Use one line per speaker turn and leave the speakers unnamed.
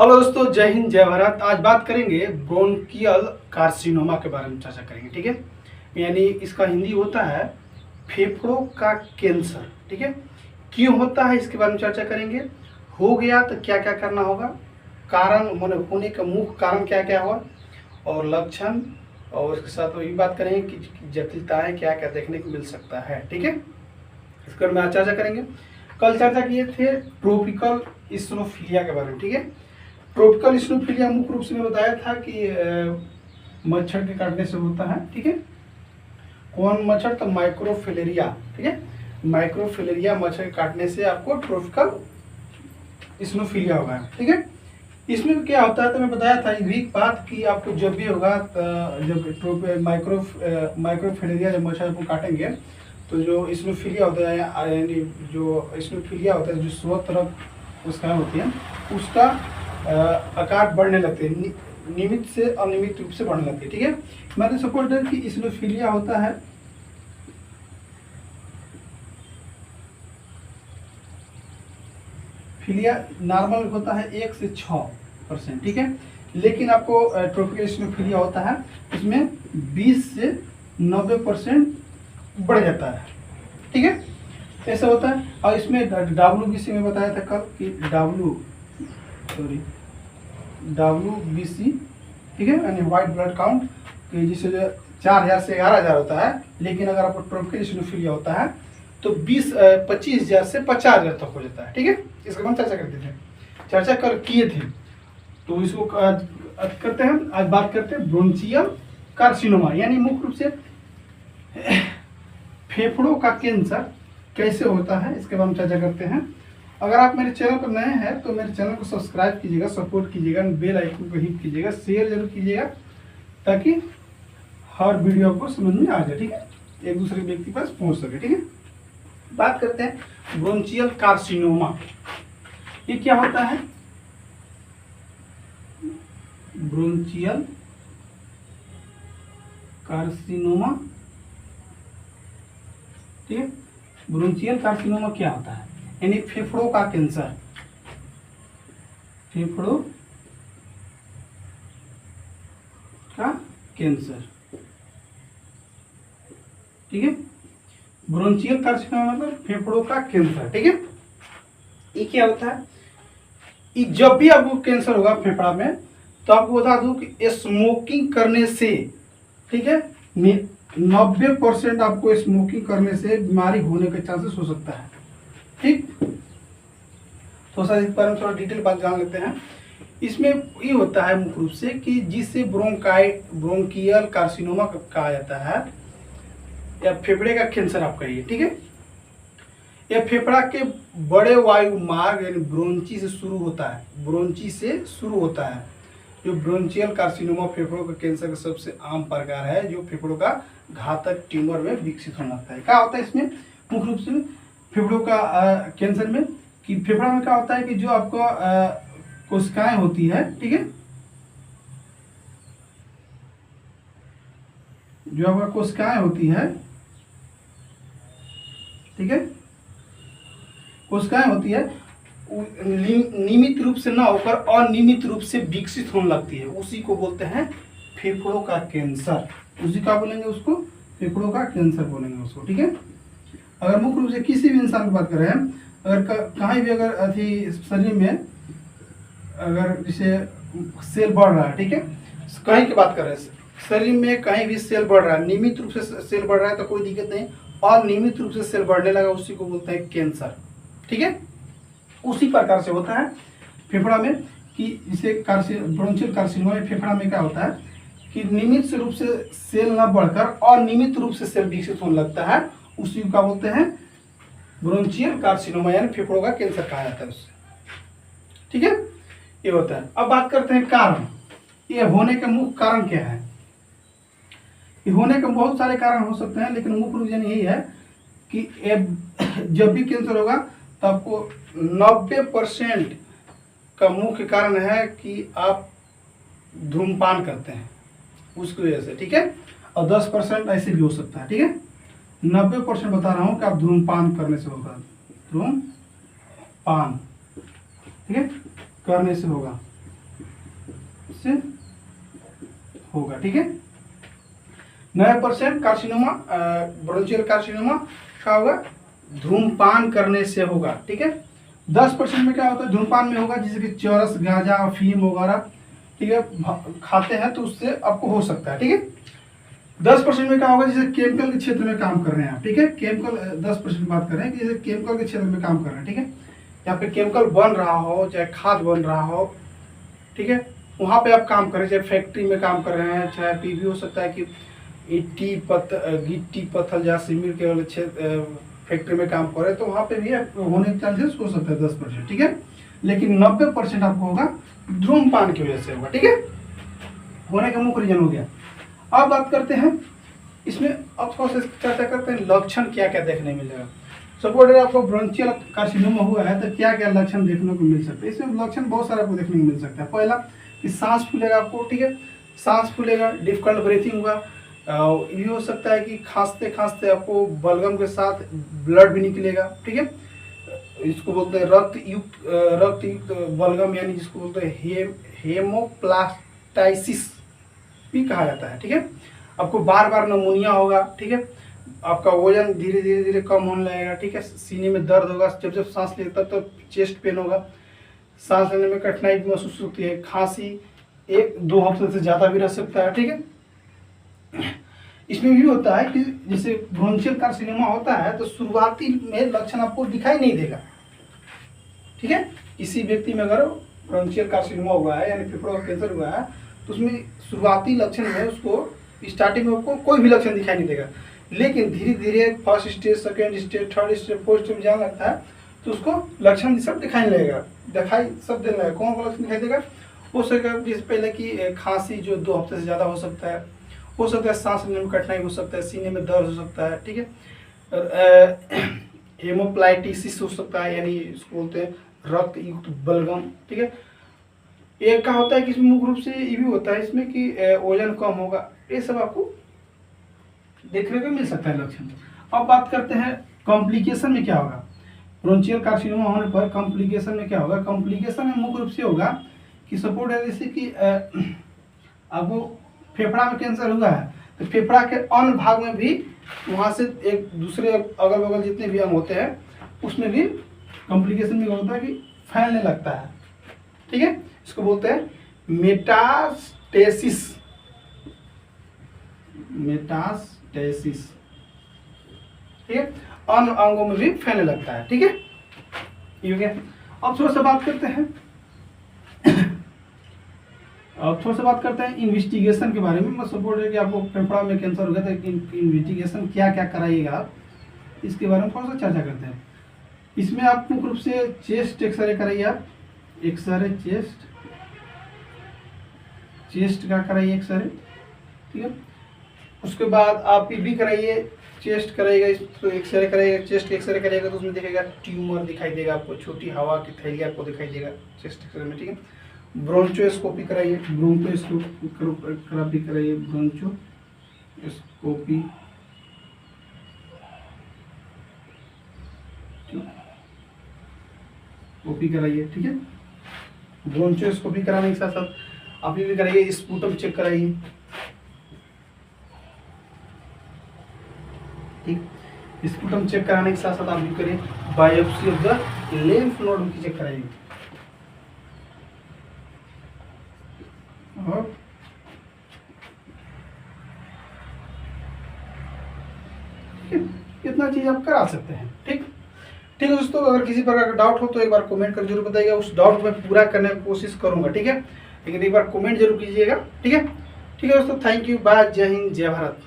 Hello दोस्तों, जय हिंद जय भारत। आज बात करेंगे ब्रोंकियल कार्सिनोमा के बारे में चर्चा करेंगे। ठीक है, यानी इसका हिंदी होता है फेफड़ों का कैंसर। ठीक है, क्यों होता है इसके बारे में चर्चा करेंगे। हो गया तो क्या क्या करना होगा, कारण होने का मुख्य कारण क्या क्या हुआ और लक्षण, और इसके साथ ये बात करेंगे कि जटिलताएं क्या क्या देखने को मिल सकता है। ठीक है, इसके बारे में आज चर्चा करेंगे। कल चर्चा किए थे ट्रोपिकल इस्नोफिलिया के बारे में। ठीक है, ट्रोपिकल इस्नोफिलिया मुख्य रूप से मैं बताया था कि मच्छर के काटने से होता है। ठीक है, कौन मच्छर? तो माइक्रोफिलेरिया। ठीक है, माइक्रोफिलेरिया मच्छर के काटने से आपको ट्रोपिकल इस्नोफिलिया होगा। ठीक है, इसमें क्या होता है तो मैं बताया था ये भी बात कि आपको जब भी होगा जब माइक्रोफिलेरिया जब मच्छर आपको काटेंगे तो जो इस्नोफिलिया होता है, यानी जो इस्नोफिलिया होता है जो स्रोत तरफ उसका होती है उसका आकार बढ़ने लगते हैं, नियमित से अनियमित रूप से बढ़ने लगते हैं। ठीक है, मतलब सपोज दैट कि इस्नोफिलिया होता है फिलिया नॉर्मल होता है 1 से 6%। ठीक है, लेकिन आपको ट्रोपिकल इस्नोफिलिया होता है इसमें 20 से 90% बढ़ जाता है। ठीक है, ऐसा होता है। और इसमें WBC में बताया था कल कि WBC, ठीक है, यानी वाइट ब्लड काउंट, कि जिससे 4000 से 11000 होता है, लेकिन अगर आपको ट्रोपिकल इस्नोफिलिया होता है तो 25,000 से 50,000 तक हो जाता है। ठीक है, इसके बाद चर्चा करते थे, चर्चा कर किए थे, तो इसको आज करते हैं। आज बात करते हैं ब्रोंचियल कार्सिनोमा, यानी मुख्य रूप से फेफड़ों का कैंसर कैसे होता है, इसके बारे में चर्चा करते हैं। अगर आप मेरे चैनल पर नए हैं तो मेरे चैनल को सब्सक्राइब कीजिएगा, सपोर्ट कीजिएगा, बेल आइकन को हिट कीजिएगा, शेयर जरूर कीजिएगा ताकि हर वीडियो आपको समझ में आ जाए। ठीक है, एक दूसरे व्यक्ति पास पहुंच सके। ठीक है, बात करते हैं ब्रोंचियल कार्सिनोमा। ये क्या होता है? Bronchial carcinoma. ठीक है, ब्रोंचियल कार्सिनोमा क्या होता है? यानी फेफड़ों का कैंसर, फेफड़ों का कैंसर। ठीक है, ब्रोंचियल कार्सिनोमा मतलब फेफड़ों का कैंसर। ठीक है, ये क्या होता है? ये जब भी आपको कैंसर होगा फेफड़ा में तो आपको बता दूं कि स्मोकिंग करने से, ठीक है, 90% आपको स्मोकिंग करने से बीमारी होने के चांसेस हो सकता है। ठीक, तो सर इस बारे में थोड़ा डिटेल बात जान लेते हैं। इसमें ये होता है मुख्य रूप से कि जिससे ब्रोंकियल कार्सिनोमा कहा जाता है या फेफड़े का कैंसर आप कहिए। ठीक है, यह फेफड़ा के बड़े वायु मार्ग यानी ब्रोंची से शुरू होता है, ब्रोंची से शुरू होता है। जो ब्रोंचियल कार्सिनोमा फेफड़ों का कैंसर का सबसे आम प्रकार है जो फेफड़ों का घातक ट्यूमर में विकसित होने लगता है। क्या होता है इसमें मुख्य रूप से फेफड़ों का कैंसर में कि फेफड़ा में क्या होता है कि जो आपको कोशिकाएं होती है, ठीक है, जो आपका कोशिकाएं होती है, ठीक है, कोशिकाएं होती है नियमित रूप से ना होकर अनियमित रूप से विकसित होने लगती है, उसी को बोलते हैं फेफड़ों का कैंसर। उसी का बोलेंगे उसको फेफड़ों का कैंसर बोलेंगे उसको। ठीक है, अगर मुख्य रूप से किसी भी इंसान की बात कर रहे हैं, अगर कहीं भी अगर अति शरीर में अगर जैसे सेल बढ़ रहा है, ठीक है, कहीं की बात कर रहे हैं, शरीर में कहीं भी सेल बढ़ रहा है, नियमित रूप से सेल बढ़ रहा है तो कोई दिक्कत नहीं, और नियमित रूप से सेल बढ़ने लगा उसी को बोलते हैं कैंसर। ठीक है, उसी प्रकार से होता है फेफड़ा में कि इसे ब्रोंचियल कार्सिनोमा में फेफड़ा में क्या होता है कि नियमित रूप से सेल न बढ़कर अनियमित रूप से सेल विकसित होने लगता है, उसी का बोलते हैं ब्रोंचियल कार्सिनोमा यानी फेफड़ों का कैंसर कहा जाता है उससे। ठीक है, ये होता है। अब बात करते हैं कारण, ये होने के मुख्य कारण क्या है। ये होने के बहुत सारे कारण हो सकते हैं, लेकिन मुख्य रूप से यही है कि जब भी कैंसर होगा तो आपको 90% का मुख्य कारण है कि आप धूम्रपान करते हैं उसकी वजह से। ठीक है, और 10% ऐसे भी हो सकता है। ठीक है, 90% बता रहा हूं कि आप धूम्रपान करने से होगा, धूम्रपान, ठीक है, करने से होगा। से होगा। ठीक है, 9% कार्सिनोमा, ब्रोंचियल कार्सिनोमा क्या होगा, धूम्रपान करने से होगा। ठीक है, 10% में क्या होता है, धूम्रपान में होगा, जैसे कि चरस, गांजा, अफीम वगैरह, ठीक है, खाते हैं तो उससे आपको हो सकता है। ठीक है, 10% में क्या होगा, जैसे केमिकल के क्षेत्र में काम कर रहे हैं आप। ठीक है, केमिकल 10% बात कर रहे हैं कि जैसे केमिकल के क्षेत्र में काम कर रहे हैं। ठीक है, या फिर केमिकल बन रहा हो, चाहे खाद बन रहा हो, ठीक है, वहाँ पे आप काम कर रहे हैं, चाहे फैक्ट्री में काम कर रहे हैं, चाहे भी हो सकता है कि गिट्टी पत्थर या सीमेंट के वाले क्षेत्र फैक्ट्री में काम कर रहे हैं, तो वहाँ पे भी होने के चांसेस हो सकता है 10%। ठीक है, लेकिन 90% आपको होगा धूम्रपान की वजह से होगा। ठीक है, होने का मुख्य रीजन हो गया। अब बात करते हैं इसमें, अब थोड़ा सा चर्चा करते हैं लक्षण क्या क्या देखने मिलेगा। सपोज अगर आपको ब्रोंचियल कार्सिनोमा हुआ है तो क्या क्या लक्षण देखने को मिल सकते हैं। इसमें लक्षण बहुत सारे आपको देखने को मिल सकता है। पहला कि सांस फूलेगा आपको। ठीक है, सांस फूलेगा, डिफिकल्ट ब्रीथिंग होगा, ये हो सकता है कि खांसते खांसते आपको बलगम के साथ ब्लड भी निकलेगा। ठीक है, इसको बोलते हैं रक्त युक्त बलगम, यानी जिसको बोलते हैं हेमोप्लास्टाइसिस भी कहा जाता है। ठीक है, आपको बार बार नमूनिया होगा। ठीक है, आपका वजन धीरे धीरे कम होने लगेगा। ठीक है, सीने में दर्द होगा, जब सांस लेता तो चेस्ट पेन होगा, सांस लेने में कठिनाई महसूस होती है, खांसी 1-2 हफ्ते से ज़्यादा भी रह सकता है। ठीक है, इसमें भी होता है कि जैसे ब्रोंचियल कार्सिनोमा होता है तो शुरुआती में लक्षण आपको दिखाई नहीं देगा। ठीक है, किसी व्यक्ति में अगर ब्रोंचियल कार्सिनोमा हुआ है यानी फेफड़ों का कैंसर हुआ है तो उसमें शुरुआती लक्षण में उसको स्टार्टिंग में आपको कोई भी लक्षण दिखाई नहीं देगा, लेकिन धीरे धीरे first stage, second stage, third stage, fourth stage जाने लगता है तो उसको लक्षण सब दिखाई लगेगा, दिखाई सब देने लगेगा। कौन कौन लक्षण दिखाई देगा, हो सकता है जिस पहले की खांसी जो 2 हफ्ते से ज़्यादा हो सकता है, हो सकता है सांस लेने में कठिनाई हो सकता है, सीने में दर्द हो सकता है। ठीक है, हेमोप्लाइटिसिस हो सकता है, यानी इसको बोलते हैं रक्त युक्त बलगम। ठीक है, एक का होता है कि इसमें मुख्य रूप से ये भी होता है इसमें कि वजन कम होगा, ये सब आपको देखने को मिल सकता है लक्षण। अब बात करते हैं कॉम्प्लिकेशन में क्या होगा। ब्रोंचियल कार्सिनोमा होने पर कॉम्प्लिकेशन में क्या होगा, कॉम्प्लिकेशन में मुख्य रूप से होगा कि सपोर्ट है जैसे कि आपको फेफड़ा में कैंसर हुआ है तो फेफड़ा के अन्य भाग में भी वहाँ से एक दूसरे अगल बगल जितने भी अंग होते हैं उसमें भी कॉम्प्लिकेशन में होता है कि फैलने लगता है। ठीक है, इसको बोलते हैं मेटास्टेसिस। ठीक है, अन्य अंगों में भी फैलने लगता है। ठीक है, ये हो गया। अब थोड़ा सा बात करते हैं इन्वेस्टिगेशन के बारे में। मैं सपोर्ट है कि आपको फेफड़ा में कैंसर हो गया तो इन्वेस्टिगेशन क्या क्या कराइएगा आप, इसके बारे में थोड़ा सा चर्चा करते हैं। इसमें आप मुख्य रूप से चेस्ट एक्सरे कराइए, आप एक्सरे चेस्ट का कराइए एक्सरे। ठीक है, उसके बाद आप भी कराइए, चेस्ट कराइएगा, इसको एक्सरे कराइएगा, चेस्ट एक्सरे कराइएगा तो उसमें दिखेगा ट्यूमर दिखाई देगा आपको, छोटी हवा की थैली आपको दिखाई देगा चेस्ट एक्सरे में। ठीक है, ब्रोंचोस्कोपी कराइए, ब्रोंचोस्कोपी कराइए, ब्रोंचोस्कोपी कराइए। ठीक है, ब्रोंचोस्कोपी कराने के साथ साथ आप ये भी कराइए, स्पूटम चेक कराइए। ठीक, स्पूटम चेक कराने के साथ साथ आप भी करिए biopsy of the lymph node भी चेक कराइए। और इतना चीज आप करा सकते हैं। ठीक है दोस्तों, अगर किसी प्रकार का डाउट हो तो एक बार कमेंट कर जरूर बताइएगा, उस डाउट में पूरा करने की कोशिश करूंगा। ठीक है, लेकिन एक बार कमेंट जरूर कीजिएगा। ठीक है दोस्तों, थैंक यू, बाय, जय हिंद, जय भारत।